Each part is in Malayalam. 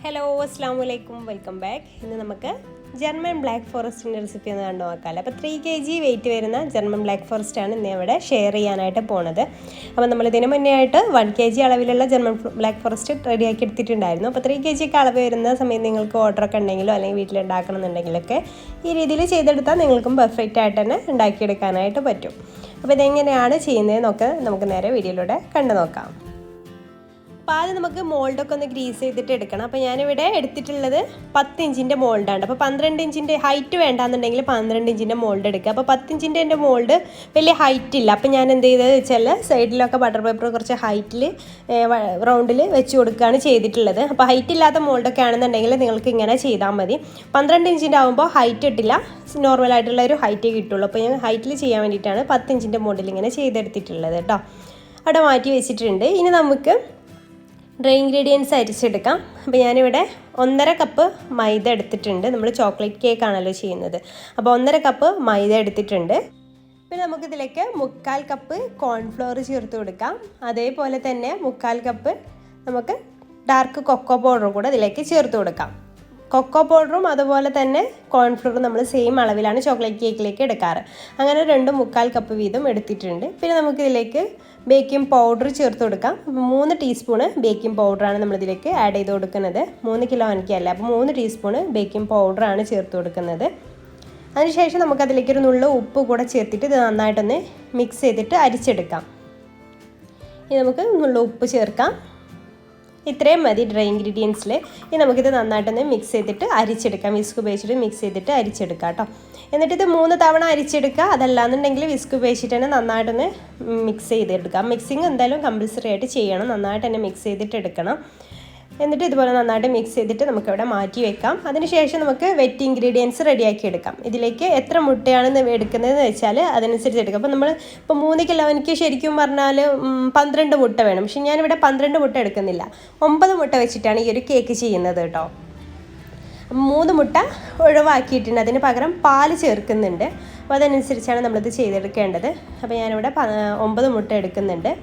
ഹലോ അസ്സാം വലൈക്കും വെൽക്കം ബാക്ക്. ഇന്ന് നമുക്ക് ജർമ്മൻ ബ്ലാക്ക് ഫോറസ്റ്റിൻ്റെ റെസിപ്പി ഒന്ന് കണ്ടു നോക്കാം. അപ്പോൾ 3 kg വെയിറ്റ് വരുന്ന ജർമ്മൻ ബ്ലാക്ക് ഫോറസ്റ്റ് ആണ് ഇന്ന് ഇവിടെ ഷെയർ ചെയ്യാനായിട്ട് പോണത്. അപ്പോൾ നമ്മൾ ഇതിന് മുന്നേ ആയിട്ട് 1 kg അളവിലുള്ള ജർമ്മൻ ബ്ലാക്ക് ഫോറസ്റ്റ് റെഡിയാക്കി എടുത്തിട്ടുണ്ടായിരുന്നു. അപ്പോൾ 3 kg ഒക്കെ അളവ് വരുന്ന സമയത്ത് നിങ്ങൾക്ക് ഓർഡറൊക്കെ ഉണ്ടെങ്കിലോ അല്ലെങ്കിൽ വീട്ടിലുണ്ടാക്കണം എന്നുണ്ടെങ്കിലൊക്കെ ഈ രീതിയിൽ ചെയ്തെടുത്താൽ നിങ്ങൾക്കും പെർഫെക്റ്റ് ആയിട്ട് തന്നെ ഉണ്ടാക്കിയെടുക്കാനായിട്ട് പറ്റും. അപ്പോൾ ഇതെങ്ങനെയാണ് ചെയ്യുന്നതെന്നൊക്കെ നമുക്ക് നേരെ വീഡിയോയിലൂടെ കണ്ടു നോക്കാം. അപ്പോൾ ആദ്യം നമുക്ക് മോൾഡൊക്കെ ഒന്ന് ഗ്രീസ് ചെയ്തിട്ട് എടുക്കണം. അപ്പോൾ ഞാനിവിടെ എടുത്തിട്ടുള്ളത് 10 ഇഞ്ചിൻ്റെ മോൾഡാണ്. അപ്പോൾ 12 ഇഞ്ചിൻ്റെ ഹൈറ്റ് വേണ്ടാന്നുണ്ടെങ്കിൽ 12 ഇഞ്ചിൻ്റെ മോൾഡ് എടുക്കുക. അപ്പോൾ 10 ഇഞ്ചിൻ്റെ എൻ്റെ മോൾഡ് വലിയ ഹൈറ്റ് ഇല്ല. അപ്പോൾ ഞാൻ എന്ത് ചെയ്തത് വെച്ചാൽ സൈഡിലൊക്കെ ബട്ടർ പേപ്പർ കുറച്ച് ഹൈറ്റിൽ റൗണ്ടിൽ വെച്ച് കൊടുക്കുകയാണ് ചെയ്തിട്ടുള്ളത്. അപ്പോൾ ഹൈറ്റ് ഇല്ലാത്ത മോൾഡൊക്കെ ആണെന്നുണ്ടെങ്കിൽ നിങ്ങൾക്ക് ഇങ്ങനെ ചെയ്താൽ മതി. 12 ഇഞ്ചിൻ്റെ ആകുമ്പോൾ ഹൈറ്റ് ഇട്ടില്ല, നോർമലായിട്ടുള്ള ഒരു ഹൈറ്റേ കിട്ടുള്ളൂ. അപ്പോൾ ഞാൻ ഹൈറ്റിൽ ചെയ്യാൻ വേണ്ടിയിട്ടാണ് 10 ഇഞ്ചിൻ്റെ മോൾഡിൽ ഇങ്ങനെ ചെയ്തെടുത്തിട്ടുള്ളത് കേട്ടോ. അവിടെ മാറ്റി വെച്ചിട്ടുണ്ട്. ഇനി നമുക്ക് ഡ്രൈ ഇൻഗ്രീഡിയൻസ് അരിച്ചെടുക്കാം. അപ്പോൾ ഞാനിവിടെ 1.5 കപ്പ് മൈദ എടുത്തിട്ടുണ്ട്. നമ്മൾ ചോക്ലേറ്റ് കേക്കാണല്ലോ ചെയ്യുന്നത്. അപ്പോൾ 1.5 കപ്പ് മൈദ എടുത്തിട്ടുണ്ട്. പിന്നെ നമുക്കിതിലേക്ക് 1/4 കപ്പ് കോൺഫ്ലോർ ചേർത്ത് കൊടുക്കാം. അതേപോലെ തന്നെ 1/4 കപ്പ് നമുക്ക് ഡാർക്ക് കൊക്കോ പൗഡർ കൂടെ ഇതിലേക്ക് ചേർത്ത് കൊടുക്കാം. കൊക്കോ പൗഡറും അതുപോലെ തന്നെ കോൺഫ്ലോറും നമ്മൾ സെയിം അളവിലാണ് ചോക്ലേറ്റ് കേക്കിലേക്ക് എടുക്കാറ്. അങ്ങനെ 2 കപ്പ് വീതം എടുത്തിട്ടുണ്ട്. പിന്നെ നമുക്കിതിലേക്ക് ബേക്കിംഗ് പൗഡർ ചേർത്ത് കൊടുക്കാം. 3 ടീസ്പൂണ് ബേക്കിംഗ് പൗഡറാണ് നമ്മളിതിലേക്ക് ആഡ് ചെയ്ത് കൊടുക്കുന്നത്. 3 കിലോ എനിക്കല്ല, അപ്പോൾ 3 ടീസ്പൂണ് ബേക്കിംഗ് പൗഡറാണ് ചേർത്ത് കൊടുക്കുന്നത്. അതിനുശേഷം നമുക്കതിലേക്കൊരു നുള്ളു ഉപ്പ് കൂടെ ചേർത്തിട്ട് ഇത് നന്നായിട്ടൊന്ന് മിക്സ് ചെയ്തിട്ട് അരിച്ചെടുക്കാം. ഇനി നമുക്ക് നുള്ളു ഉപ്പ് ചേർക്കാം. ഇത്രയും മതി ഡ്രൈ ഇൻഗ്രീഡിയൻസിൽ. ഇനി നമുക്കിത് നന്നായിട്ടൊന്ന് മിക്സ് ചെയ്തിട്ട് അരിച്ചെടുക്കാം. വിസ്ക് ഉപയോഗിച്ചിട്ട് മിക്സ് ചെയ്തിട്ട് അരിച്ചെടുക്കാം കേട്ടോ. എന്നിട്ട് ഇത് 3 തവണ അരിച്ചെടുക്കുക. അതല്ലാന്നുണ്ടെങ്കിൽ വിസ്ക് ഉപയോഗിച്ചിട്ട് തന്നെ നന്നായിട്ടൊന്ന് മിക്സ് ചെയ്തെടുക്കാം. മിക്സിങ് എന്തായാലും കമ്പൽസറി ആയിട്ട് ചെയ്യണം. നന്നായിട്ട് തന്നെ മിക്സ് ചെയ്തിട്ട് എടുക്കണം. എന്നിട്ട് ഇതുപോലെ നന്നായിട്ട് മിക്സ് ചെയ്തിട്ട് നമുക്കിവിടെ മാറ്റി വെക്കാം. അതിനുശേഷം നമുക്ക് വെറ്റ് ഇൻഗ്രീഡിയൻസ് റെഡിയാക്കി എടുക്കാം. ഇതിലേക്ക് എത്ര മുട്ടയാണ് എടുക്കുന്നതെന്ന് വെച്ചാൽ അതനുസരിച്ച് എടുക്കാം. അപ്പോൾ നമ്മൾ ഇപ്പോൾ 3 കിലോയ്ക്ക് ശരിക്കും പറഞ്ഞാൽ 12 മുട്ട വേണം. പക്ഷെ ഞാനിവിടെ 12 മുട്ട എടുക്കുന്നില്ല, 9 മുട്ട വെച്ചിട്ടാണ് ഈ ഒരു കേക്ക് ചെയ്യുന്നത് കേട്ടോ. 3 മുട്ട ഒഴിവാക്കിയിട്ടുണ്ട്, അതിന് പകരം പാല് ചേർക്കുന്നുണ്ട്. അപ്പോൾ അതനുസരിച്ചാണ് നമ്മളിത് ചെയ്തെടുക്കേണ്ടത്. അപ്പോൾ ഞാനിവിടെ 9 മുട്ട എടുക്കുന്നുണ്ട്.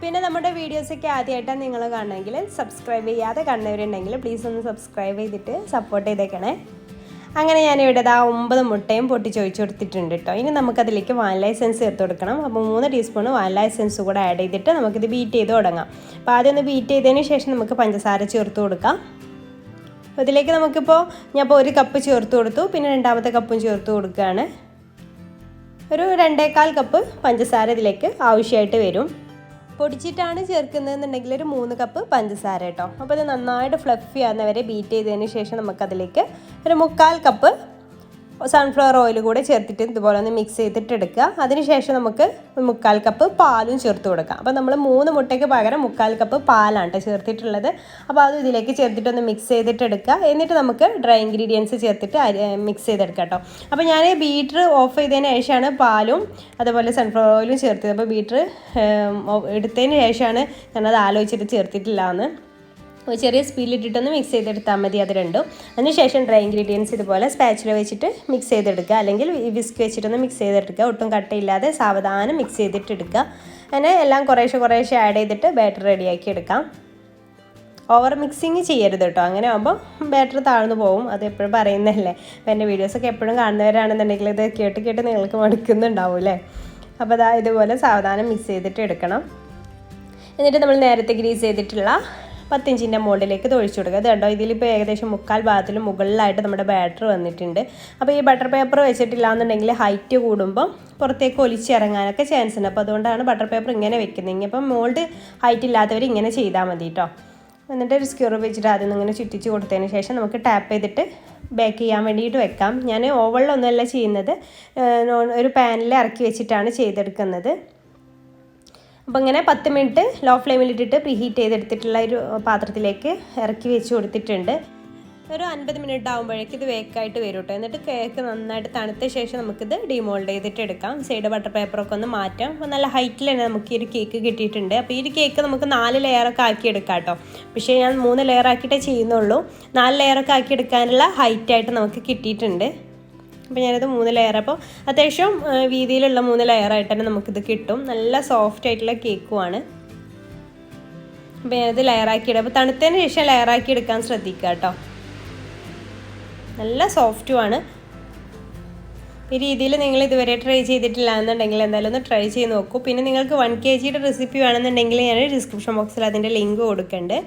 പിന്നെ നമ്മുടെ വീഡിയോസൊക്കെ ആദ്യമായിട്ടാണ് നിങ്ങൾ കാണണമെങ്കിൽ സബ്സ്ക്രൈബ് ചെയ്യാതെ കാണുന്നവരുണ്ടെങ്കിൽ പ്ലീസ് ഒന്ന് സബ്സ്ക്രൈബ് ചെയ്തിട്ട് സപ്പോർട്ട് ചെയ്തേക്കണേ. അങ്ങനെ ഞാനിവിടെ 9 മുട്ടയും പൊട്ടിച്ചൊഴിച്ച് കൊടുത്തിട്ടുണ്ട് കേട്ടോ. ഇനി നമുക്കതിലേക്ക് വാനില എസൻസ് ചേർത്ത് കൊടുക്കണം. അപ്പോൾ 3 ടീസ്പൂണ് വാനില എസൻസ് കൂടെ ആഡ് ചെയ്തിട്ട് നമുക്കിത് ബീറ്റ് ചെയ്ത് തുടങ്ങാം. അപ്പോൾ ആദ്യം ഒന്ന് ബീറ്റ് ചെയ്തതിന് ശേഷം നമുക്ക് പഞ്ചസാര ചേർത്ത് കൊടുക്കാം. അപ്പോൾ ഇതിലേക്ക് നമുക്കിപ്പോൾ ഞാനിപ്പോൾ 1 കപ്പ് ചേർത്ത് കൊടുത്തു. പിന്നെ 2ാമത്തെ കപ്പും ചേർത്ത് കൊടുക്കുകയാണ്. ഒരു 2.25 കപ്പ് പഞ്ചസാര ഇതിലേക്ക് ആവശ്യമായിട്ട് വരും. പൊടിച്ചിട്ടാണ് ചേർക്കുന്നതെന്നുണ്ടെങ്കിൽ ഒരു 3 കപ്പ് പഞ്ചസാര കേട്ടോ. അപ്പോൾ ഇത് നന്നായിട്ട് ഫ്ലഫി ആകുന്നവരെ ബീറ്റ് ചെയ്തതിന് ശേഷം നമുക്കതിലേക്ക് ഒരു 1/4 കപ്പ് സൺഫ്ലവർ ഓയിൽ കൂടെ ചേർത്തിട്ട് ഇതുപോലെ ഒന്ന് മിക്സ് ചെയ്തിട്ട് എടുക്കുക. അതിനുശേഷം നമുക്ക് 1/4 കപ്പ് പാലും ചേർത്ത് കൊടുക്കാം. അപ്പോൾ നമ്മൾ 3 മുട്ടയ്ക്ക് പകരം 1/4 കപ്പ് പാലാണ് കേട്ടോ ചേർത്തിട്ടുള്ളത്. അപ്പോൾ അത് ഇതിലേക്ക് ചേർത്തിട്ടൊന്ന് മിക്സ് ചെയ്തിട്ട് എടുക്കുക. എന്നിട്ട് നമുക്ക് ഡ്രൈ ഇൻഗ്രീഡിയൻസ് ചേർത്തിട്ട് മിക്സ് ചെയ്തെടുക്കാം കേട്ടോ. അപ്പോൾ ഞാൻ ബീറ്റർ ഓഫ് ചെയ്തതിന് ശേഷമാണ് പാലും അതുപോലെ സൺഫ്ലവർ ഓയിലും ചേർത്തത്. അപ്പോൾ ബീറ്റർ എടുത്തതിന് ശേഷമാണ് ഞാനത് ആലോചിച്ചിട്ട് ചേർത്തിട്ടില്ല എന്ന്. ചെറിയ സ്പീഡിലിട്ടിട്ടൊന്ന് മിക്സ് ചെയ്തെടുത്താൽ മതി അത് രണ്ടും. അതിനുശേഷം ഡ്രൈ ഇൻഗ്രീഡിയൻസ് ഇതുപോലെ സ്പാച്ചുല വെച്ചിട്ട് മിക്സ് ചെയ്തെടുക്കുക, അല്ലെങ്കിൽ വിസ്ക് വെച്ചിട്ടൊന്ന് മിക്സ് ചെയ്തെടുക്കുക. ഒട്ടും കട്ടയില്ലാതെ സാവധാനം മിക്സ് ചെയ്തിട്ട് എടുക്കുക. അങ്ങനെ എല്ലാം കുറേശ്ശെ ആഡ് ചെയ്തിട്ട് ബാറ്റർ റെഡിയാക്കി എടുക്കാം. ഓവർ മിക്സിങ് ചെയ്യരുത് കേട്ടോ, അങ്ങനെ ആകുമ്പോൾ ബാറ്റർ താഴ്ന്നു പോകും. അത് എപ്പോഴും പറയുന്നതല്ലേ. അപ്പോൾ എൻ്റെ വീഡിയോസൊക്കെ എപ്പോഴും കാണുന്നവരാണെന്നുണ്ടെങ്കിൽ ഇത് കേട്ട് നിങ്ങൾക്ക് മടുക്കുന്നുണ്ടാവും അല്ലേ. അപ്പോൾ അതാ ഇതുപോലെ സാവധാനം മിക്സ് ചെയ്തിട്ട് എടുക്കണം. എന്നിട്ട് നമ്മൾ നേരത്തെ ഗ്രീസ് ചെയ്തിട്ടുള്ള 10 ഇഞ്ചിൻ്റെ മോൾഡിലേക്ക് ഇത് ഒഴിച്ചു കൊടുക്കുക. അത് കണ്ടോ, ഇതിലിപ്പോൾ ഏകദേശം 3/4 ഭാഗത്തിലും മുകളിലായിട്ട് നമ്മുടെ ബാറ്റർ വന്നിട്ടുണ്ട്. അപ്പോൾ ഈ ബട്ടർ പേപ്പർ വെച്ചിട്ടില്ല എന്നുണ്ടെങ്കിൽ ഹൈറ്റ് കൂടുമ്പോൾ പുറത്തേക്ക് ഒലിച്ചിറങ്ങാനൊക്കെ ചാൻസ് ഉണ്ട്. അപ്പോൾ അതുകൊണ്ടാണ് ബട്ടർ പേപ്പർ ഇങ്ങനെ വെക്കുന്നത്. ഇനിയിപ്പം മോൾഡ് ഹൈറ്റ് ഇല്ലാത്തവർ ഇങ്ങനെ ചെയ്താൽ മതി കേട്ടോ. എന്നിട്ട് ഒരു സ്ക്യൂർ വെച്ചിട്ട് ആദ്യം ഇങ്ങനെ ചുറ്റിച്ച് കൊടുത്തതിന് ശേഷം നമുക്ക് ടാപ്പ് ചെയ്തിട്ട് ബേക്ക് ചെയ്യാൻ വേണ്ടിയിട്ട് വെക്കാം. ഞാൻ ഓവണിലൊന്നുമല്ല ചെയ്യുന്നത്, ഒരു പാനിൽ ഇറക്കി വെച്ചിട്ടാണ് ചെയ്തെടുക്കുന്നത്. അപ്പോൾ ഇങ്ങനെ 10 മിനിറ്റ് ലോ ഫ്ലെയിമിലിട്ടിട്ട് പ്രീഹീറ്റ് ചെയ്തെടുത്തിട്ടുള്ള ഒരു പാത്രത്തിലേക്ക് ഇറക്കി വെച്ച് കൊടുത്തിട്ടുണ്ട്. ഒരു 50 മിനിറ്റ് ആകുമ്പോഴേക്കും ഇത് വേക്കായിട്ട് വരും കേട്ടോ. എന്നിട്ട് കേക്ക് നന്നായിട്ട് തണുത്ത ശേഷം നമുക്കിത് ഡിമോൾഡ് ചെയ്തിട്ട് എടുക്കാം. സൈഡ് ബട്ടർ പേപ്പറൊക്കെ ഒന്ന് മാറ്റാം. അപ്പോൾ നല്ല ഹൈറ്റിൽ തന്നെ നമുക്ക് ഈ ഒരു കേക്ക് കിട്ടിയിട്ടുണ്ട്. അപ്പോൾ ഈ ഒരു കേക്ക് നമുക്ക് 4 ലെയറൊക്കെ ആക്കി എടുക്കാം കേട്ടോ. പക്ഷേ ഞാൻ 3 ലെയർ ആക്കിയിട്ടേ ചെയ്യുന്നുള്ളൂ. 4 ലെയറൊക്കെ ആക്കി എടുക്കാനുള്ള ഹൈറ്റായിട്ട് നമുക്ക് കിട്ടിയിട്ടുണ്ട്. അപ്പോൾ ഞാനത് 3 ലെയർ, അപ്പോൾ അത്യാവശ്യം വീതിയിലുള്ള 3 ലെയറായിട്ട് തന്നെ നമുക്കിത് കിട്ടും. നല്ല സോഫ്റ്റ് ആയിട്ടുള്ള കേക്കുമാണ്. അപ്പോൾ ഞാനത് ലെയറാക്കിയിടും. അപ്പോൾ തണുത്തതിന് ശേഷം ലെയറാക്കി എടുക്കാൻ ശ്രദ്ധിക്കുക കേട്ടോ. നല്ല സോഫ്റ്റുമാണ്. ഈ രീതിയിൽ നിങ്ങൾ ഇതുവരെ ട്രൈ ചെയ്തിട്ടില്ല എന്നുണ്ടെങ്കിൽ എന്തായാലും ഒന്ന് ട്രൈ ചെയ്ത് നോക്കൂ. പിന്നെ നിങ്ങൾക്ക് 1 kg റെസിപ്പി വേണമെന്നുണ്ടെങ്കിൽ ഞാൻ ഡിസ്ക്രിപ്ഷൻ ബോക്സിൽ അതിൻ്റെ ലിങ്ക് കൊടുക്കുന്നുണ്ട്.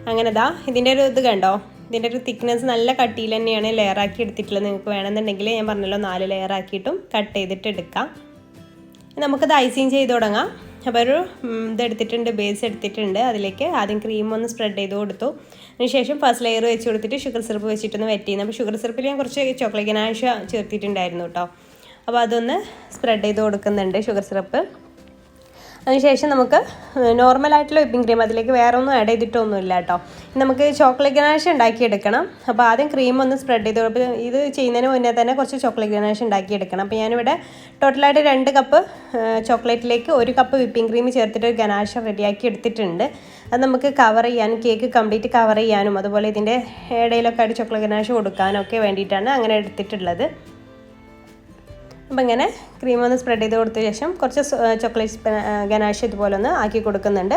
അങ്ങനെ ഇതിൻ്റെ ഒരു ഇത് കണ്ടോ, ഇതിൻ്റെ ഒരു തിക്നെസ് നല്ല കട്ടിയിൽ തന്നെയാണ് ലെയറാക്കി എടുത്തിട്ടുള്ളത്. നിങ്ങൾക്ക് വേണമെന്നുണ്ടെങ്കിൽ ഞാൻ പറഞ്ഞല്ലോ 4 ലെയറാക്കിയിട്ടും കട്ട് ചെയ്തിട്ട് എടുക്കാം. നമുക്കത് ഐസിങ് ചെയ്ത് തുടങ്ങാം. അപ്പോൾ ഒരു ഇതെടുത്തിട്ടുണ്ട്, ബേസ് എടുത്തിട്ടുണ്ട്. അതിലേക്ക് ആദ്യം ക്രീം ഒന്ന് സ്പ്രെഡ് ചെയ്ത് കൊടുത്തു. അതിനുശേഷം ഫസ്റ്റ് ലെയർ വെച്ച് കൊടുത്തിട്ട് ഷുഗർ സിറപ്പ് വെച്ചിട്ടൊന്ന് വെറ്റ് ചെയ്യുന്നത്. അപ്പോൾ ഷുഗർ സിറപ്പിൽ ഞാൻ കുറച്ച് ചോക്ലേറ്റ് ഗനാഷ് ചേർത്തിട്ടുണ്ടായിരുന്നു കേട്ടോ. അപ്പോൾ അതൊന്ന് സ്പ്രെഡ് ചെയ്ത് കൊടുക്കുന്നുണ്ട് ഷുഗർ സിറപ്പ്. അതിനുശേഷം നമുക്ക് നോർമലായിട്ടുള്ള വിപ്പിംഗ് ക്രീം, അതിലേക്ക് വേറെ ഒന്നും ആഡ് ചെയ്തിട്ടൊന്നുമില്ല കേട്ടോ. നമുക്ക് ചോക്ലേറ്റ് ഗനാഷ് ഉണ്ടാക്കിയെടുക്കണം. അപ്പോൾ ആദ്യം ക്രീം ഒന്ന് സ്പ്രെഡ് ചെയ്ത് കൊടുക്കും. ഇത് ചെയ്യുന്നതിന് മുന്നേ തന്നെ കുറച്ച് ചോക്ലേറ്റ് ഗനാഷ് ഉണ്ടാക്കിയെടുക്കണം. അപ്പോൾ ഞാനിവിടെ ടോട്ടലായിട്ട് 2 കപ്പ് ചോക്ലേറ്റിലേക്ക് 1 കപ്പ് വിപ്പിംഗ് ക്രീം ചേർത്തിട്ട് ഒരു ഗനാഷ് റെഡിയാക്കി എടുത്തിട്ടുണ്ട്. അത് നമുക്ക് കവർ ചെയ്യാനും കേക്ക് കംപ്ലീറ്റ് കവർ ചെയ്യാനും അതുപോലെ ഇതിൻ്റെ ഇടയിലൊക്കെ ആയിട്ട് ചോക്ലേറ്റ് ഗനാഷ് കൊടുക്കാനും ഒക്കെ വേണ്ടിയിട്ടാണ് അങ്ങനെ എടുത്തിട്ടുള്ളത്. അപ്പോൾ ഇങ്ങനെ ക്രീം ഒന്ന് സ്പ്രെഡ് ചെയ്ത് കൊടുത്ത ശേഷം കുറച്ച് ചോക്ലേറ്റ് ഗനാഷ് ഇതുപോലെ ഒന്ന് ആക്കി കൊടുക്കുന്നുണ്ട്.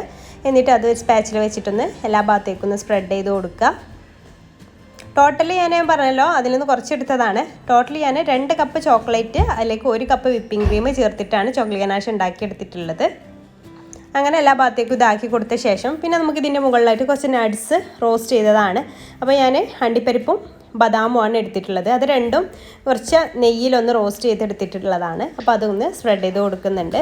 എന്നിട്ട് അത് സ്പാച്ചിൽ വെച്ചിട്ടൊന്ന് എല്ലാ ഭാഗത്തേക്കൊന്ന് സ്പ്രെഡ് ചെയ്ത് കൊടുക്കുക. ടോട്ടലി ഞാൻ പറഞ്ഞല്ലോ അതിൽ നിന്ന് കുറച്ചെടുത്തതാണ്. ടോട്ടലി ഞാൻ 2 കപ്പ് ചോക്ലേറ്റ് അതിലേക്ക് 1 കപ്പ് വിപ്പിംഗ് ക്രീം ചേർത്തിട്ടാണ് ചോക്ലേറ്റ് ഗനാഷ് ഉണ്ടാക്കിയെടുത്തിട്ടുള്ളത്. അങ്ങനെ എല്ലാ ഭാഗത്തേക്കും ഇതാക്കി കൊടുത്ത ശേഷം പിന്നെ നമുക്ക് ഇതിൻ്റെ മുകളിലായിട്ട് കുറച്ച് നട്ട്സ് റോസ്റ്റ് ചെയ്തതാണ്. അപ്പോൾ ഞാൻ അണ്ടിപ്പരിപ്പും ബദാമുമാണ് എടുത്തിട്ടുള്ളത്. അത് രണ്ടും കുറച്ച് നെയ്യിലൊന്ന് റോസ്റ്റ് ചെയ്തെടുത്തിട്ടുള്ളതാണ്. അപ്പോൾ അതൊന്ന് സ്പ്രെഡ് ചെയ്ത് കൊടുക്കുന്നുണ്ട്.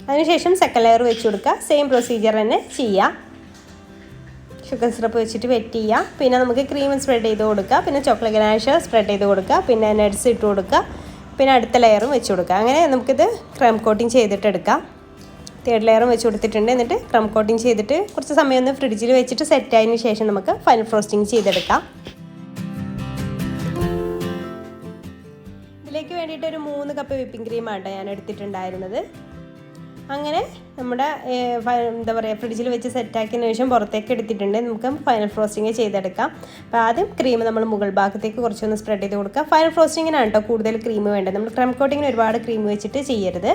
അതിനുശേഷം സെക്കൻഡ് ലെയർ വെച്ച് കൊടുക്കുക. സെയിം പ്രൊസീജിയർ തന്നെ ചെയ്യുക. ഷുഗർ സിറപ്പ് വെച്ചിട്ട് വെറ്റ് ചെയ്യുക. പിന്നെ നമുക്ക് ക്രീം സ്പ്രെഡ് ചെയ്ത് കൊടുക്കുക. പിന്നെ ചോക്ലേറ്റ് ഗനാഷ് സ്പ്രെഡ് ചെയ്ത് കൊടുക്കുക. പിന്നെ നട്ട്സ് ഇട്ട് കൊടുക്കുക. പിന്നെ അടുത്ത ലെയറും വെച്ച് കൊടുക്കുക. അങ്ങനെ നമുക്കിത് ക്രം കോട്ടിങ് ചെയ്തിട്ടെടുക്കാം. 3rd ലെയറും വെച്ച് കൊടുത്തിട്ടുണ്ട്. എന്നിട്ട് ക്രം കോട്ടിങ് ചെയ്തിട്ട് കുറച്ച് സമയം ഒന്ന് ഫ്രിഡ്ജിൽ വെച്ചിട്ട് സെറ്റ് ആയതിനു ശേഷം നമുക്ക് ഫൈനൽ ഫ്രോസ്റ്റിംഗ് ചെയ്തെടുക്കാം. ഇതിലേക്ക് വേണ്ടിയിട്ട് ഒരു 3 കപ്പ് വിപ്പിംഗ് ക്രീമാണ് ഞാൻ എടുത്തിട്ടുണ്ടായിരുന്നത്. അങ്ങനെ നമ്മുടെ എന്താ പറയുക ഫ്രിഡ്ജിൽ വെച്ച് സെറ്റാക്കിയതിന് ശേഷം പുറത്തേക്ക് എടുത്തിട്ടുണ്ട്. നമുക്ക് ഫൈനൽ ഫ്രോസ്റ്റിംഗ് ചെയ്തെടുക്കാം. അപ്പോൾ ആദ്യം ക്രീം നമ്മൾ മുകൾ ഭാഗത്തേക്ക് കുറച്ചൊന്ന് സ്പ്രെഡ് ചെയ്ത് കൊടുക്കുക. ഫൈനൽ ഫ്രോസ്റ്റിങ്ങിനാണ് കേട്ടോ കൂടുതൽ ക്രീം വേണ്ടത്. നമ്മൾ ക്രം കോട്ടിങ്ങിന് ഒരുപാട് ക്രീം വെച്ചിട്ട് ചെയ്യരുത്.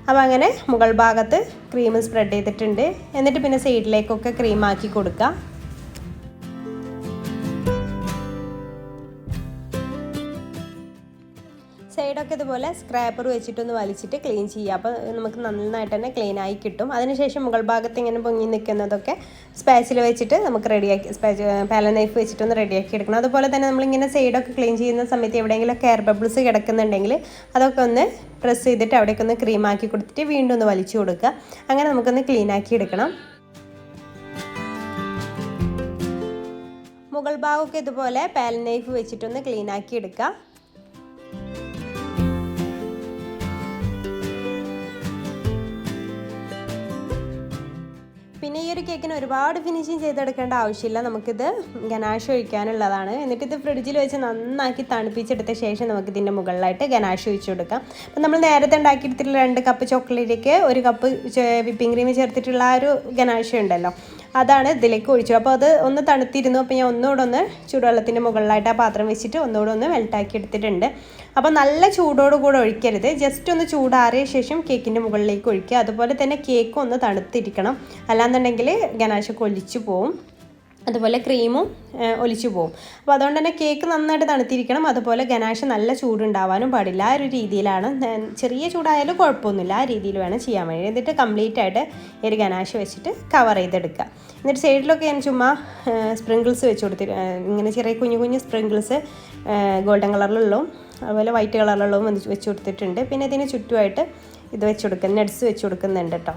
അപ്പോൾ അങ്ങനെ മുകൾ ഭാഗത്ത് ക്രീം സ്പ്രെഡ് ചെയ്തിട്ടുണ്ട്. എന്നിട്ട് പിന്നെ സൈഡിലേക്കൊക്കെ ക്രീം ആക്കി കൊടുക്കുക. സൈഡൊക്കെ ഇതുപോലെ സ്ക്രാപ്പർ വെച്ചിട്ടൊന്ന് വലിച്ചിട്ട് ക്ലീൻ ചെയ്യുക. അപ്പോൾ നമുക്ക് നന്നായിട്ട് തന്നെ ക്ലീൻ ആയി കിട്ടും. അതിനുശേഷം മുകൾ ഭാഗത്ത് ഇങ്ങനെ പൊങ്ങി നിൽക്കുന്നതൊക്കെ സ്പാച്ചിൽ വെച്ചിട്ട് നമുക്ക് റെഡിയാക്കി പാലൻ നൈഫ് വെച്ചിട്ടൊന്ന് റെഡിയാക്കി എടുക്കണം. അതുപോലെ തന്നെ നമ്മളിങ്ങനെ സൈഡൊക്കെ ക്ലീൻ ചെയ്യുന്ന സമയത്ത് എവിടെയെങ്കിലുമൊക്കെ എയർ ബബിൾസ് കിടക്കുന്നുണ്ടെങ്കിൽ അതൊക്കെ ഒന്ന് പ്രസ് ചെയ്തിട്ട് അവിടേക്ക് ഒന്ന് ക്രീം ആക്കി കൊടുത്തിട്ട് വീണ്ടും ഒന്ന് വലിച്ചു കൊടുക്കുക. അങ്ങനെ നമുക്കൊന്ന് ക്ലീൻ ആക്കി എടുക്കണം. മുകൾ ഭാഗമൊക്കെ ഇതുപോലെ പാലൻ നൈഫ് വെച്ചിട്ടൊന്ന് ക്ലീൻ ആക്കി എടുക്കുക. പിന്നെ ഈ ഒരു കേക്കിന് ഒരുപാട് ഫിനിഷിങ് ചെയ്തെടുക്കേണ്ട ആവശ്യമില്ല. നമുക്കിത് ഗനാഷ് ഒഴിക്കാനുള്ളതാണ്. എന്നിട്ട് ഇത് ഫ്രിഡ്ജിൽ വെച്ച് നന്നാക്കി തണുപ്പിച്ചെടുത്ത ശേഷം നമുക്കിതിൻ്റെ മുകളിലായിട്ട് ഗനാഷ് ഒഴിച്ചു കൊടുക്കാം. അപ്പം നമ്മൾ നേരത്തെ ഉണ്ടാക്കിയെടുത്തിട്ടുള്ള 2 കപ്പ് ചോക്ലേറ്റിലേക്ക് 1 കപ്പ് വിപ്പിംഗ് ക്രീം ചേർത്തിട്ടുള്ള ആ ഒരു ഗനാഷ് ഉണ്ടല്ലോ, അതാണ് ഇതിലേക്ക് ഒഴിച്ചു. അപ്പോൾ അത് ഒന്ന് തണുത്തിരുന്നു. അപ്പോൾ ഞാൻ ഒന്നുകൂടെ ഒന്ന് ചൂടുവെള്ളത്തിൻ്റെ മുകളിലായിട്ട് ആ പാത്രം വെച്ചിട്ട് ഒന്നുകൂടെ ഒന്ന് മെൽട്ടാക്കി എടുത്തിട്ടുണ്ട്. അപ്പോൾ നല്ല ചൂടോട് കൂടെ ഒഴിക്കരുത്. ജസ്റ്റ് ഒന്ന് ചൂടാറിയ ശേഷം കേക്കിൻ്റെ മുകളിലേക്ക് ഒഴിക്കുക. അതുപോലെ തന്നെ കേക്ക് ഒന്ന് തണുത്തിരിക്കണം. അല്ലാന്നുണ്ടെങ്കിൽ ഗനാഷൊക്കെ ഒലിച്ചു പോവും. അതുപോലെ ക്രീമും ഒലിച്ചു പോകും. അപ്പോൾ അതുകൊണ്ട് തന്നെ കേക്ക് നന്നായിട്ട് തണുത്തിരിക്കണം. അതുപോലെ ഗനാഷ് നല്ല ചൂടുണ്ടാവാനും പാടില്ല. ആ ഒരു രീതിയിലാണ്. ചെറിയ ചൂടായാലും കുഴപ്പമൊന്നുമില്ല. ആ രീതിയിൽ വേണം ചെയ്യാൻ വേണ്ടി. എന്നിട്ട് കംപ്ലീറ്റ് ആയിട്ട് ഈ ഒരു ഗനാഷ് വെച്ചിട്ട് കവർ ചെയ്തെടുക്കുക. എന്നിട്ട് സൈഡിലൊക്കെ ഞാൻ ചുമ്മാ സ്പ്രിങ്കിൾസ് വെച്ച് കൊടുത്തിട്ട് ഇങ്ങനെ ചെറിയ കുഞ്ഞു കുഞ്ഞു സ്പ്രിങ്കിൾസ് ഗോൾഡൻ കളറിലുള്ളതും അതുപോലെ വൈറ്റ് കളറിലുള്ളതും വെച്ച് കൊടുത്തിട്ടുണ്ട്. പിന്നെ ഇതിന് ചുറ്റുമായിട്ട് ഇത് വെച്ച് കൊടുക്കുക, നട്ട്സ് വെച്ച് കൊടുക്കുന്നുണ്ട് കേട്ടോ.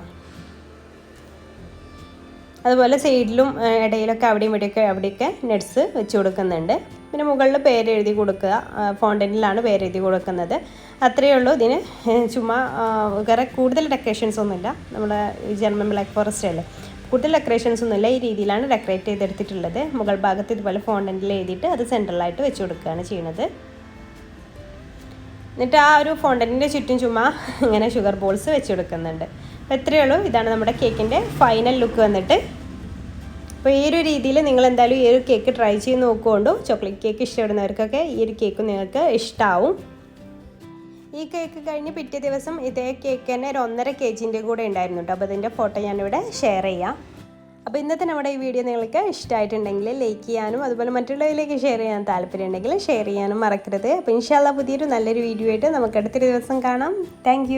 അതുപോലെ സൈഡിലും ഇടയിലൊക്കെ അവിടെയൊക്കെ നട്ട്സ് വെച്ച് കൊടുക്കുന്നുണ്ട്. പിന്നെ മുകളിൽ പേര് എഴുതി കൊടുക്കുക. ഫോണ്ടൻറ്റിലാണ് പേര് എഴുതി കൊടുക്കുന്നത്. അത്രയേ ഉള്ളൂ. ഇതിന് ചുമ്മാ വേറെ കൂടുതൽ ഡെക്കറേഷൻസ് ഒന്നുമില്ല. നമ്മുടെ ജർമ്മൻ ബ്ലാക്ക് ഫോറസ്റ്റ് അല്ലേ, കൂടുതൽ ഡെക്കറേഷൻസ് ഒന്നുമില്ല. ഈ രീതിയിലാണ് ഡെക്കറേറ്റ് ചെയ്തെടുത്തിട്ടുള്ളത്. മുകൾ ഭാഗത്ത് ഇതുപോലെ ഫോണ്ടൻറ്റിൽ എഴുതിയിട്ട് അത് സെൻട്രലായിട്ട് വെച്ച് കൊടുക്കുകയാണ് ചെയ്യുന്നത്. എന്നിട്ട് ആ ഒരു ഫോണ്ടൻറ്റിൻ്റെ ചുറ്റും ചുമ്മാ ഇങ്ങനെ ഷുഗർ ബോൾസ് വെച്ച് കൊടുക്കുന്നുണ്ട്. അപ്പോൾ എത്രയേ ഉള്ളൂ. ഇതാണ് നമ്മുടെ കേക്കിൻ്റെ ഫൈനൽ ലുക്ക് വന്നിട്ട്. അപ്പോൾ ഈ ഒരു രീതിയിൽ നിങ്ങൾ എന്തായാലും ഈ ഒരു കേക്ക് ട്രൈ ചെയ്ത് നോക്കുകൊണ്ടു. ചോക്ലേറ്റ് കേക്ക് ഇഷ്ടപ്പെടുന്നവർക്കൊക്കെ ഈ ഒരു കേക്ക് നിങ്ങൾക്ക് ഇഷ്ടമാവും. ഈ കേക്ക് കഴിഞ്ഞ് പിറ്റേ ദിവസം ഇതേ കേക്ക് തന്നെ ഒരു 1.5 kg കൂടെ ഉണ്ടായിരുന്നു കേട്ടോ. അപ്പോൾ അതിൻ്റെ ഫോട്ടോ ഞാനിവിടെ ഷെയർ ചെയ്യാം. അപ്പോൾ ഇന്നത്തെ നമ്മുടെ ഈ വീഡിയോ നിങ്ങൾക്ക് ഇഷ്ടമായിട്ടുണ്ടെങ്കിൽ ലൈക്ക് ചെയ്യാനും അതുപോലെ മറ്റുള്ളവരിലേക്ക് ഷെയർ ചെയ്യാൻ താല്പര്യമുണ്ടെങ്കിൽ ഷെയർ ചെയ്യാനും മറക്കരുത്. അപ്പോൾ ഇൻഷാ അല്ലാഹ് പുതിയൊരു നല്ലൊരു വീഡിയോ ആയിട്ട് നമുക്ക് അടുത്തൊരു ദിവസം കാണാം. താങ്ക്